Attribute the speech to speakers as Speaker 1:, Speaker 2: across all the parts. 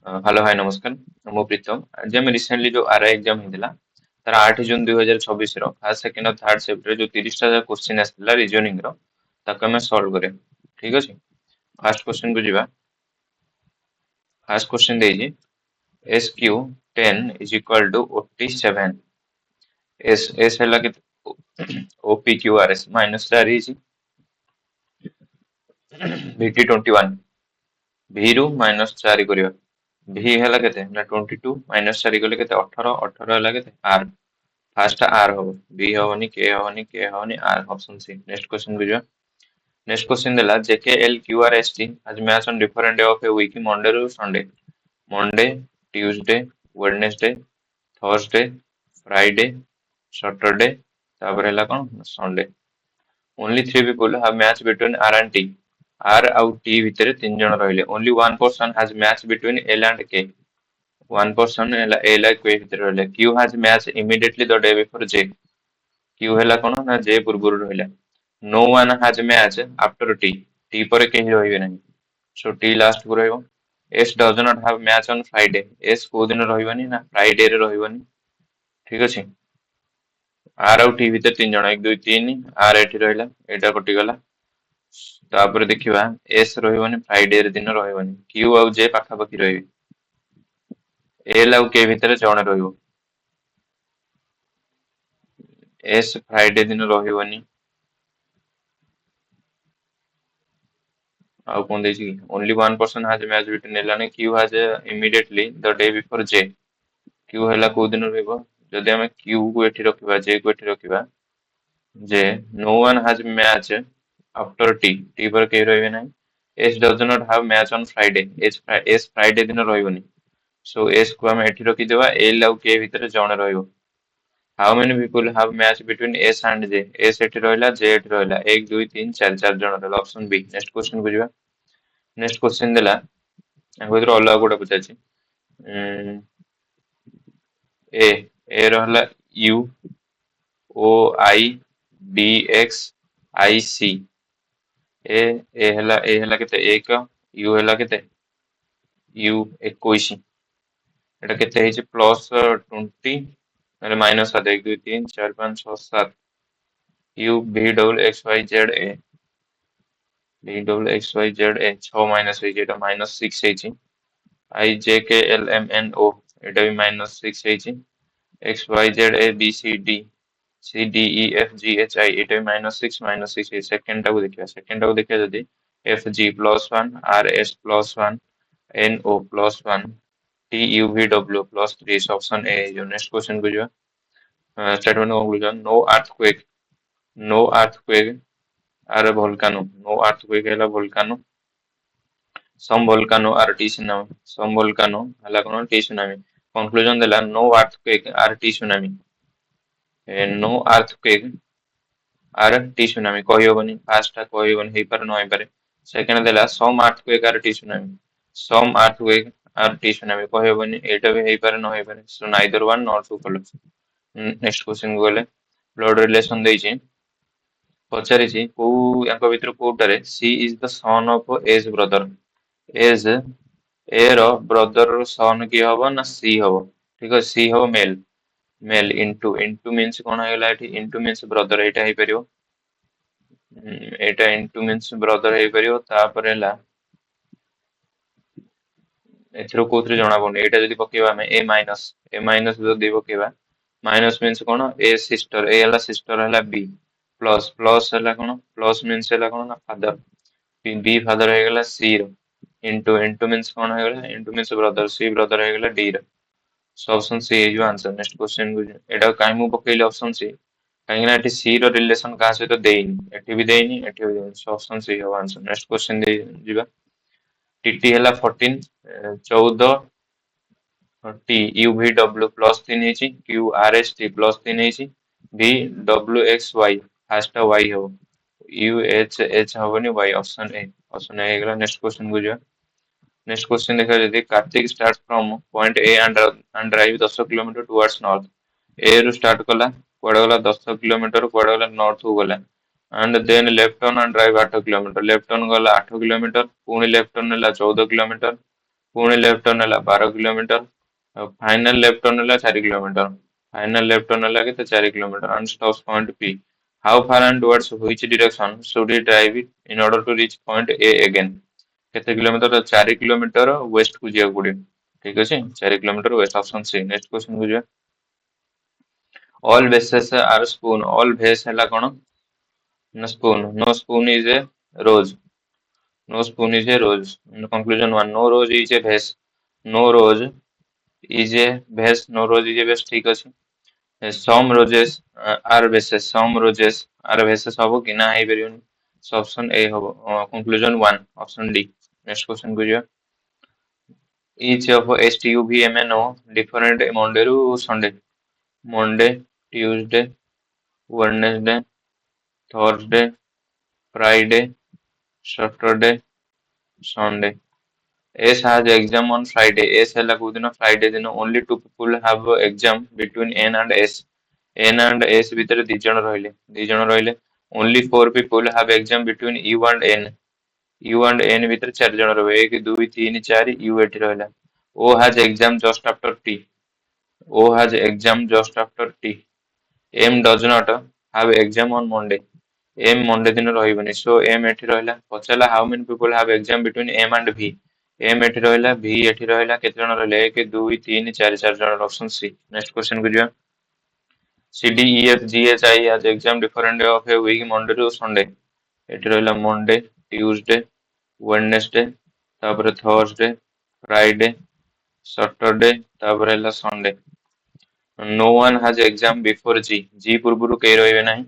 Speaker 1: Hello hi नमस्कार। मु प्रीतम आज आम रिसेंटली जो आरआई एग्जाम होता तार 8 जून 2024 फर्स्ट सेकंड और थर्ड शिफ्ट जो 30टा क्वेश्चन आसाला रीजनिंग ताको आम सॉल्व करें। ठीक अच्छे। फर्स्ट क्वेश्चन को जीवा। फर्स्ट क्वेश्चन देजी S Q 10 is equal to OT 7 S S है कि OP Q R S minus 4 VT 21 V रु माइनस 4 करिया V है केते ना 22 माइनस 4 कले केते 18 18 है केते R फास्ट आर हम बी हवनी के हवनी के हवनी R option C. Next question बुझा। नेक्स्ट क्वेश्चन देला J K L Q R S T आज match on different day of a week Monday रु Sunday Monday Tuesday Wednesday Thursday Friday Saturday तापर हैला कोन Sunday. Only three people have match between R and T R आउ T भितर तीन जन रहिले only one person has match between L and के one person A like Q ଭିତରେ ରହିଲେ Q has match immediately the day before J Q ହେଲା କଣ ନା J ପୂର୍ବରୁ ରହିଲା no one has match after T T ପରେ କେହି ରହିବେ ନାହିଁ so T last କୁ ରହିବ S does not have match on Friday S କୋଉ ଦିନ ରହିବନି ନା Friday ରେ ରହିବନି। ଠିକ ଅଛି। R ଆଉ T ଭିତରେ ତିନି ଜଣ 1 2 3 R ଏଠି ରହିଲା ଏଇଟା କଟିଗଲା। ତାପରେ ଦେଖିବା S ରହିବନି Friday ରେ ଦିନ ରହିବନି Q ଆଉ J ପାଖାପାଖି ରହିବେ L ଆଉ K ଭିତରେ ଜଣେ ରହିବ S Friday दिन ରହିବନି ଆଉ କଣ ଦେଇଛି କି only one person has match between L and Q has immediately the day before J Q ହେଲା କୋଉ ଦିନ ରହିବ ଯଦି ଆମେ Q କୁ ଏଠି ରଖିବା J କୁ ଏଠି ରଖିବା J no one has match after T T ପରେ କେହି ରହିବେ ନାହିଁ S does not have match on Friday S Friday ଦିନ ରହିବନି so S କୁ ଆମେ ଏଠି ରଖିଦେବା L ଆଉ K ଭିତରେ ଜଣେ ରହିବ। How many people have match between S and J? S ଏଠି ରହିଲା J ଏଠି ରହିଲା 1 2 3 4 4 ଜଣ ରହିଲା ଅପସନ B। ନେକ୍ସଟ କ୍वेଶ୍ଚନ ବୁଝିବା। ନେକ୍ସଟ କ୍वेଶ୍ଚନ ଦେଲା ଆମ ଭିତରୁ ଅଲଗା କୋଉଟା ପଚାରିଛି A A ରହିଲା U O I D X I C A ହେଲା କେତେ 1 U ହେଲା କେତେ U 21 ଏଟା କେତେ ହେଇଛି ପ୍ଲସ୍ 20 ମାନେ minus 7 1 2 3 4 5 6 7 U V double X Y Z A V double X Y Z A 6 minus ହେଇଛି ଏଟା ମାଇନସ୍ 6 ହେଇଛି I J K L M N O ଏଟା ବି ମାଇନସ୍ 6 ହେଇଛି X Y Z A B C D C D E F G H I ଏଟା ବି minus 6 ହେଇଛି second ଟାକୁ ଦେଖିବା ଯଦି F G plus 1 R S plus 1 N O plus 1 T U V W plus 3 option A ହେଇଯିବ। Next କ୍वेଶ୍ଚନ କୁ ଯିବା। statement conclusion no earthquake are a volcano no earthquake है volcano some volcano are T tsunami some volcano है कौन T tsunami conclusion देला no earthquake are T tsunami no earthquake are T tsunami कही होबनी fast टा कही होबनी हेई पारे न होई पारे सेकंड देला some earthquake are T tsunami some earthquake are T tsunami कही होबनी एटा भी हेई पारे न होई पारे so neither one nor two follows। Next question को गले ब्लड रिलेशन देइछि पचारिछि को यांक भितर कोटारे C is the son of A's brother A's A रो ब्रदर रो सन की हबो ना सी हबो। ठीक है सी हबो male male into into means कोन हेला एठी इनटू मींस ब्रदर एटा हे परियो एटा इनटू मींस ब्रदर हे परियो तापर हेला एथरो कोथरे जणा पडने एटा जदी पकेबा हमें ए माइनस जदी पकेबा माइनस मींस कोन ए सिस्टर ए हला सिस्टर हला बी प्लस प्लस हला कोन प्लस मींस हला कोन ना फादर बी फादर हो गला सी रो इनटू मींस कोन हो गला into means brother C brother हो गला डी रो so option C is answer. Next question को एटा काई मु पकेइले ऑप्शन सी काई ना एटी सी रो रिलेशन का सहित देइनी एटी भी देइनी एटी भी देइनी सो ऑप्शन सी हो आंसर। नेक्स्ट क्वेश्चन दे जिबा टीटी हला 14 14 T U V W plus 3 ହେଇଛି Q R S T plus 3 ହେଇଛି v w x y first y हो यू एच एच हबनी y ऑप्शन ए ହେଇଗଲା। नेक्स्ट क्वेश्चन को जा। नेक्स्ट क्वेश्चन देखा जदी Kartik start from point A and drive 10 kilometre towards north A रु start कला कुआडे गला 10 किलोमीटर कुआडे गला नॉर्थ को गला and then left turn and drive 8 kilometre left turn गला 8 किलोमीटर पुणी लेफ्ट टर्न नेला 14 किलोमीटर पुणी लेफ्ट टर्न है 12 किलोमीटर फाइनल लेफ्ट टर्न है 4 किलोमीटर फाइनल लेफ्ट टर्न है के 4 kilometre and stops point P. How far and towards which direction should he drive it in order to reach point A again? केते kilometre 4 kilometre west को जिया पड़े ठीक अच्छे 4 kilometre west option C next question को जिया all vases are spoon all vase है कौन no spoon no spoon is a rose no spoon is a rose conclusion one no rose is a vase no rose is a vase no rose is a vase ठीक अच्छे some roses are vases some roses are vases हबो कि ना है परियन so option A हबो conclusion one option D next question को जिया each of STUVMNO different Monday ରୁ Sunday Monday Tuesday Wednesday Thursday Friday Saturday Sunday S has exam on Friday S ହେଲା କୋଉ ଦିନ Friday ଦିନ only two people have exam between N and S N and S ଭିତରେ ଦି ଜଣ ରହିଲେ only four people have exam between U and N ଭିତରେ 4 ଜଣ ରହିବେ 1 2 3 4 U ଏଠି ରହିଲା O has exam just after T O has exam just after T M does not have exam on Monday M Monday दिन ରହିବନି so M ଏଠି ରହିଲା ପଚାରିଲା how many people have exam between M and V M ଏଠି ରହିଲା V ଏଠି ରହିଲା କେତେ ଜଣ ରହିଲେ 1 2 3 4 ଜଣ ଅପସନ C ନେକ୍ସଟ କ୍वेଶ୍ଚନ କୁ ଯିବା C D E F G H I has exam different day of a week Monday to Sunday ଏଠି ରହିଲା Monday Tuesday Wednesday ତାପରେ Thursday Friday Saturday ତାପରେ ହେଲା Sunday no one has exam before G ପୂର୍ବରୁ କେହି ରହିବେ ନାହିଁ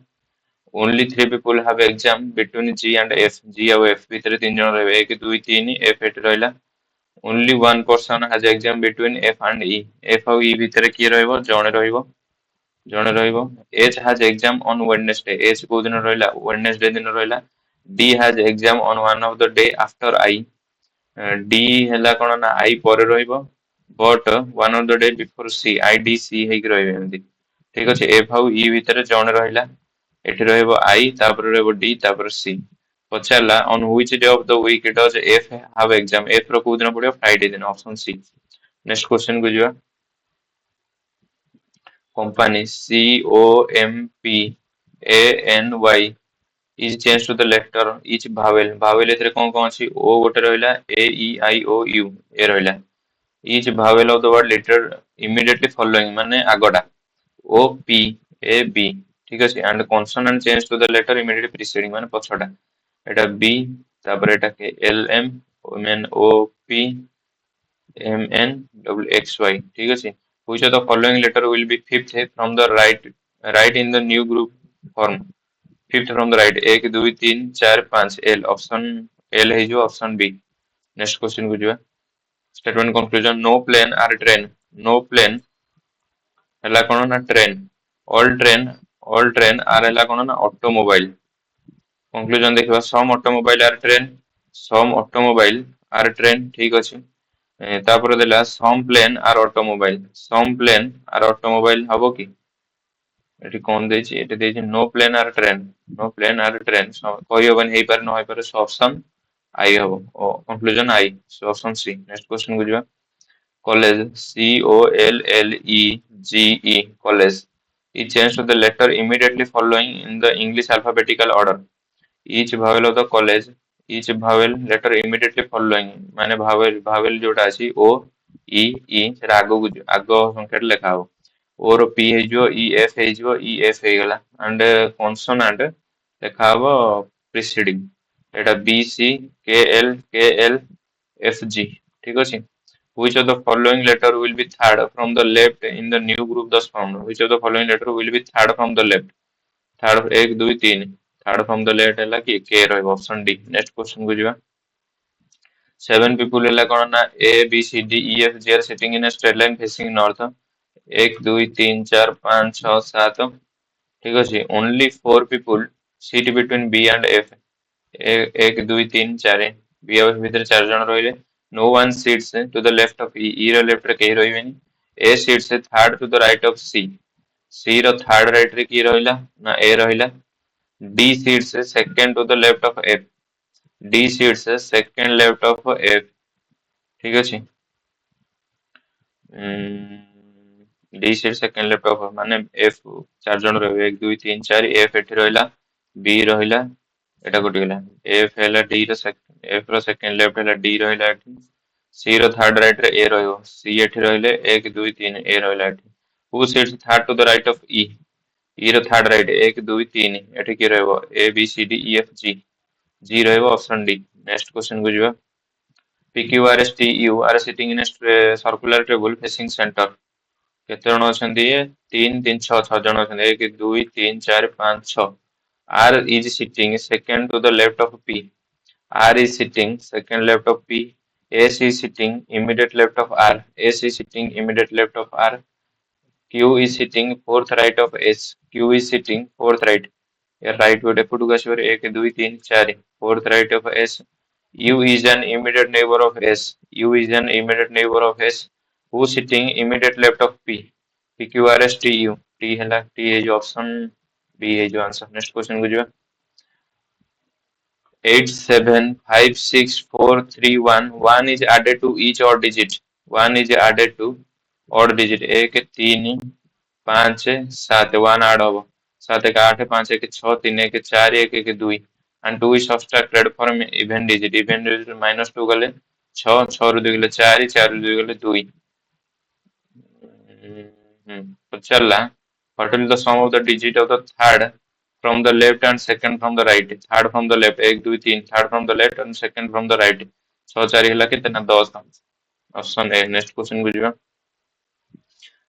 Speaker 1: only three people have exam between G and F G ଆଉ F ଭିତରେ 3 ଜଣ ରହିବେ 1 2 3 F ଏଠି ରହିଲା only one person has exam between F and E F ଆଉ E ଭିତରେ କିଏ ରହିବ ଜଣେ ରହିବ H has exam on Wednesday H କୋଉ ଦିନ ରହିଲା Wednesday ଦିନ ରହିଲା D has exam on one of the day after I D ହେଲା କଣ ନା I ପରେ ରହିବ but one of the day before C I D C ହେଇକି ରହିବେ ଏମିତି ଠିକ ଅଛି F ଆଉ E ଭିତରେ ଜଣେ ରହିଲା ଏଠି ରହିବ I ତାପରେ ରହିବ D ତାପରେ C ପଚାରିଲା on which day of the week does F have exam F ର କୋଉ ଦିନ ପଡିବ Friday ଦିନ option C next question କୁ ଯିବା company COMPANY is changed to the letter each vowel ଏଥିରେ କଣ କଣ ଅଛି O ଗୋଟେ ରହିଲା A E I O U ଏ ରହିଲା each vowel of the word letter immediately following ମାନେ ଆଗଟା O P A B ठीक ଅଛି and consonant change to the letter immediately preceding ମାନେ ପଛଟା ଏଟା B ତାପରେ ଏଟା L M then O P M N double X Y ठीक ଅଛି which of the following letter will be fifth from the right in the new group form fifth from the right 1 2 3 4 5 L option L ହେଇଯିବ option B next question को ଯିବା statement conclusion no plane or train no plane ହେଲା କଣ ନା train all train are ହେଲା କଣ ନା automobile conclusion ଦେଖିବା some automobile are train ଠିକ ଅଛି ତାପରେ ଦେଲା some plane are automobile ହବ କି ଏଠି କଣ ଦେଇଛି ଏଠି ଦେଇଛି no plane are train କହିହବନି ହେଇପାରେ ନ ହେଇପାରେ so option I ହବ conclusion I so option C next question କୁ ଯିବା college COLLEGE college is changed to the letter immediately following in the English alphabetical order each vowel of the college each vowel letter immediately following ମାନେ vowel ଯୋଉଟା ଅଛି O E ସେଟା ଆଗ ସଂଖ୍ୟାରେ ଲେଖା ହବ O ର P ହେଇଯିବ E F ହେଇଯିବ E F ହେଇଗଲା and consonant ଲେଖା ହବ preceding ଏଟା B C K L F G ଠିକ ଅଛି which of the following letter will be third from the left in the new group thus formed which of the following letter will be third from the left third 1 2 3 third from the left ହେଲା କି K ରହିବ option D next question କୁ ଯିବା seven people ହେଲା କଣ ନା A B C D E F G are sitting in a straight line facing north 1 2 3 4 5 6 7 ठीक ଅଛି only four people sit between B and F 1 2 3 4 B ଆଉ F ଭିତରେ 4 ଜଣ ରହିଲେ no one sits to the left of E ର left ରେ କେହି ରହିବେନି A sits third to the right of C ର third right ରେ କିଏ ରହିଲା ନା A ରହିଲା D sits second to the left of F D sits second left of F ठीक ଅଛି D seed second left of माने F 4 जन रहे 1 2 3 4 F एठी रहिला B रहिला एटा कोटी गेला F हैला D रो F रो सेकंड लेफ्ट हैला D रहिला एठी C रो थर्ड राइट रे A रहियो C एठी रहिले 1 2 3 A रहिला एठी who sits third to the right of E E row third right 1 2 3 एठी के रहबो A B C D E F G G रहबो ऑप्शन D नेक्स्ट क्वेश्चन को जिबा PQRSTU are sitting in a circular table facing center केते जण अछंती 3 3 6 6 जण अछंती 1 2 3 4 5 6 R is sitting second to the left of P R is sitting second left of P S is sitting immediate left of R S is sitting immediate left of R Q is sitting fourth right of S Q is sitting fourth right या right would put गशवर 1 2 3 4 fourth right of S U is an immediate neighbor of S. U is an immediate neighbor of S. Who sitting immediate left of P? PQRS TU. T है T है जो option B है जो answer. Next question को जो 8 7 5 6 4 3 1 1 is added to each odd digit. 1 is added to odd digit. 1 3 5 7 1 add होगा 7 1 8 5 1 6 3 1 4 1 1 2 and 2 is subtracted from even digit. Even digit minus 2 गले 6 6 ରୁ 2 ଗଲେ 4 4 ରୁ 2 ଗଲେ 2 ପଚାରିଲା what will the sum of the digit of the third from the left and second from the right third from the left 1 2 3 third from the left and second from the right 6 4 ହେଲା କେତେ ନା 10 option A next question को ଯିବା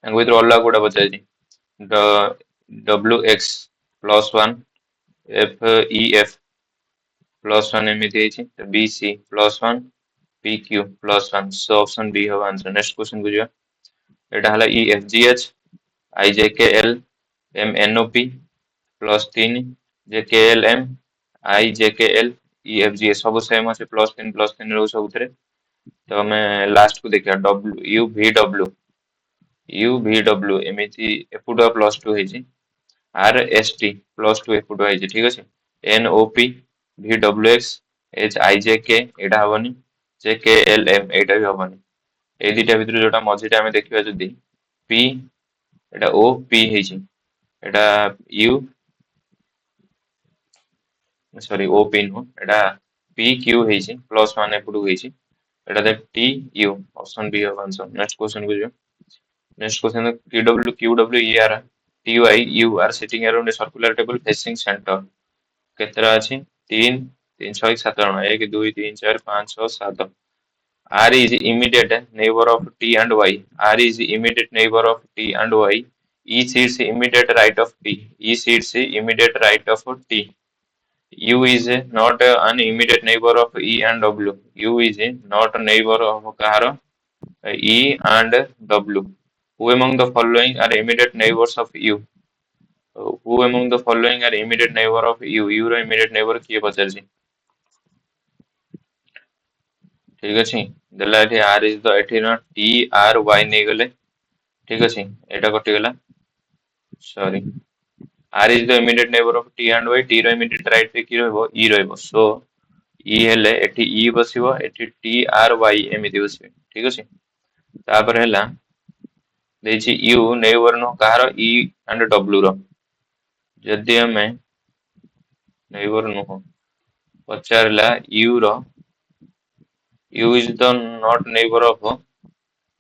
Speaker 1: and with ଅଲଗା କୋଡା ପଚାରିଛି the wx plus 1 fef plus 1 एमिति ହେଇଛି ତ bc plus 1 pq plus 1 so option b हवा आंसर नेक्स्ट क्वेश्चन को ଯିବା एटा हला efgh ijkl mnop plus 3 jklm ijkl efg सब सेम আছে plus 3 रहू सबुतरे तो हमें लास्ट को देखिया w uvw uvw एमिति एपुडा plus 2 ହେଇଛି rst plus 2 एपुडा ହେଇଛି ठीक ଅଛି nop vwx hijk एटा हबनी jklm एटा भी हबनी ए दिटा भितर जोटा मझिटा हमें देखिबा जदी p एटा o p ହେଇଛି एटा u sorry o p no एटा p q ହେଇଛି प्लस 1 एपुडू ହେଇଛି एटा दे t u ऑप्शन बी हबा आंसर नेक्स्ट क्वेश्चन को जो next question pw qw er ty u are sitting around a circular table facing center केतरा अछि 3 3 6 7 जण 1 2 3 4 5 6 7 R is immediate neighbor of T and Y. R is immediate neighbor of T and Y. E sits immediate right of T. E sits immediate right of T. U is not an immediate neighbor of E and W. U is not a neighbor of kahar E and W. Who among the following are immediate neighbors of U? Who among the following are immediate neighbor of U? U row immediate neighbor किए पचारछि ठीक अछि देला एठी R is the एठी न T R Y नै गले ठीक अछि एटा कटि गेला sorry R is the immediate neighbor of T and Y T row immediate right पे की रहबो E रहबो सो E हेले एठी E बसिबो एठी T R Y एमिति बसिबो ठीक अछि तापर हैला देछि U नेबर नो कहारो E and W रो जदि हमें नेबर नो पचारला U रो U is the not neighbor of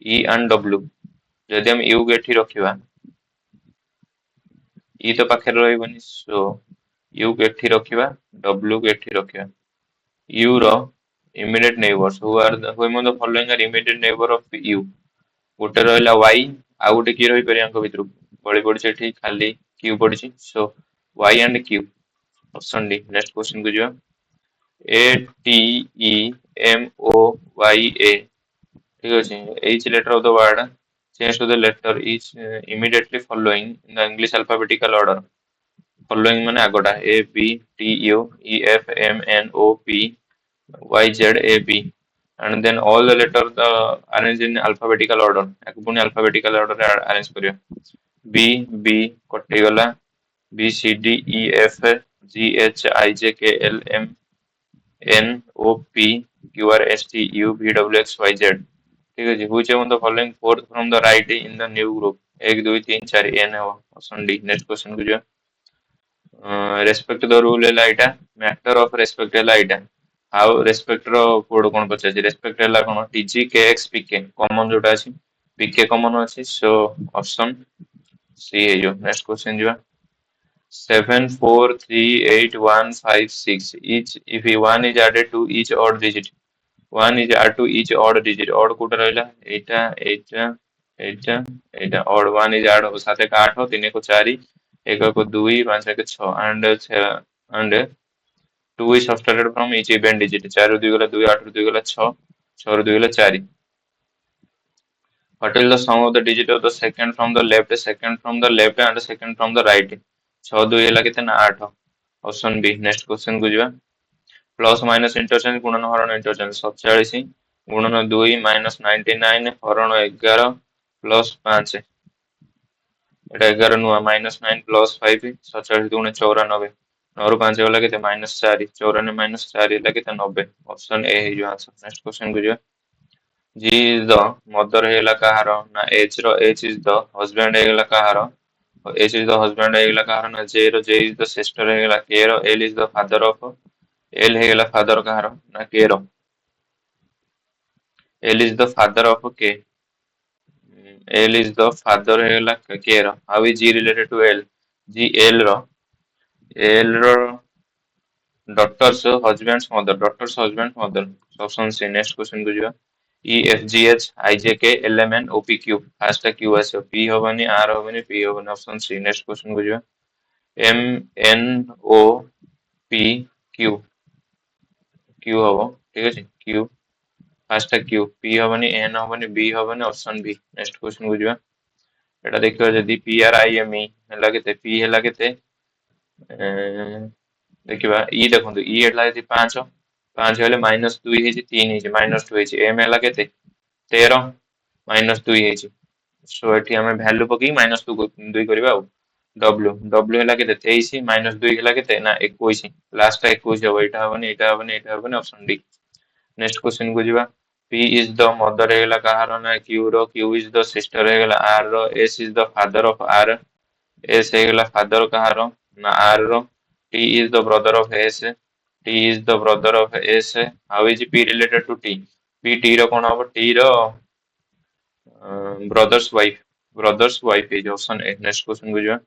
Speaker 1: E and W जदि हम U के एठी रखिबा E तो पाखे रहइबनी सो U के एठी रखिबा W के एठी रखिबा U row immediate neighbors who among the following are immediate neighbor of U गोटे रहला Y आ गोटे की रहि परि अंक भितर बळी पडछि एठी खाली Q पडछि so Y and Q option D next question को जो ATEMOYA ठीक अछि each letter of the word change to the letter is immediately following in the English alphabetical order following माने आगोटा A B T U E F M N O P Y Z A B and then all the letters arranged in alphabetical order एकपुनी alphabetical order रे arrange करियो B B कटि गला B C D E F G H I J K L M N O P Q R S T U V W X Y Z ठीक है जी। Which among the following fourth from the right in the new group 1 2 3 4 N है option D. Next question को जो respect the rule है एटा matter of respect है एटा how respect रो कोड कोन पचाछि रेस्पेक्ट है कोन T G K X P K common जोटा अछि पीके कॉमन अछि सो ऑप्शन सी है जो। नेक्स्ट क्वेश्चन जो 7 4 3 8 1 5 6 each if one is added to each odd digit one is added to each odd digit odd কোটা রইলা এইটা এইটা এইটা এইটা odd one is add হবো 7 का 8 3 को 4 1 को 2 5 को 6 and 2 is subtracted from each even digit 4 ରୁ 2 ଗଲା 2 8 ରୁ 2 ଗଲା 6 6 ରୁ 2 ଗଲା 4 what is the sum of the digit of the second from the left second from the left and second from the right 6 2 ହେଲା କେତେ ନା 8 ऑप्शन बी। नेक्स्ट क्वेश्चन को ଯିବା प्लस माइनस इंटरचेंज गुणन हरण इंटरचेंज 47 गुणन 2 माइनस 99 हरण 11 plus 5 एटा 11 नुआ माइनस 9 प्लस 5 47 गुणे 94 9 ରୁ 5 गला केते माइनस 4 94 माइनस 4 ହେଲା केते 90 ऑप्शन ए है जो आंसर। नेक्स्ट क्वेश्चन को ଯିବା G is the mother ହେଇଗଲା କାହାର ନା H ର H is the husband ହେଇଗଲା କାହାର H is the husband ହେଇଗଲା କାହାର ନା J ର J is the sister ହେଇଗଲା K ର L is the father of L ହେଇଗଲା father କାହାର ନା K ର L is the father of K L is the father ହେଇଗଲା K ର how is G related to L G L ର daughter's husband's mother option C। next question को ଯିବା E F G H I J K L M N O P Q first Q आसे P हबनी R हबनी P हबनी option C. Next question को ଯିବା M N O P Q Q हबो ठीक अछि Q फास्ट Q P हबनी N हबनी B हबनी ऑप्शन बी। नेक्स्ट क्वेश्चन को ଯିବା एटा देखियो जदी P R I M E हला केते P हला केते देखिबा E देखंतु E हला जदी 5 5 हेले माइनस 2 हे 3 हे माइनस 2 हे M हला केते 13 माइनस 2 हे सो एठी हमें वैल्यू पकी माइनस 2 करबा W W हला केते 23 माइनस 2 हला केते ना 21 लास्ट 21 हो एटा हबनी ऑप्शन डी। नेक्स्ट क्वेश्चन को ଯିବା P is the mother ହେଇଗଲା କାହାର ନା Q ର Q is the sister ହେଇଗଲା R ର S is the father of R S ହେଇଗଲା father କାହାର ନା R ର T is the brother of S T is the brother of S how is P related to T P T ର कोन हबो T ର brothers wife है option A. Next question को ଯିବା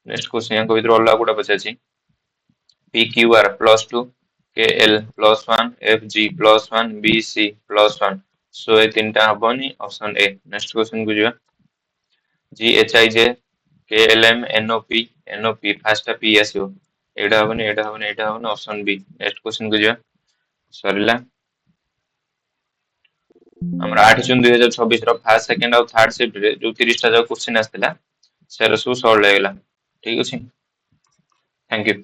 Speaker 1: नेक्स्ट क्वेश्चन यहाँ को अलग गोटा पचाछि P Q R plus 2 K L plus 1 F G plus 1 B C plus 1 so ए तीनटा हबनी ऑप्शन ए। नेक्स्ट क्वेश्चन को ଯିବା G H I J K L M N O P first P आसीबो एटा हबनी ऑप्शन बी। नेक्स्ट क्वेश्चन को ଯିବା सरिला ଆମର 8 ଜୁନ 2026 ର ଫାର୍ଷ୍ଟ ସେକେଣ୍ଡ ଆଉ ଥାର୍ଡ ଶିଫ୍ଟ ରେ ଯୋଉ 30 ଟା ଯୋଉ କ୍वेश्चन ଆସିଥିଲା ସେରା ସବୁ ସଲ୍ଭ ହେଇଗଲା। ଠିକ ଅଛି ଥ୍ୟାଙ୍କ ୟୁ।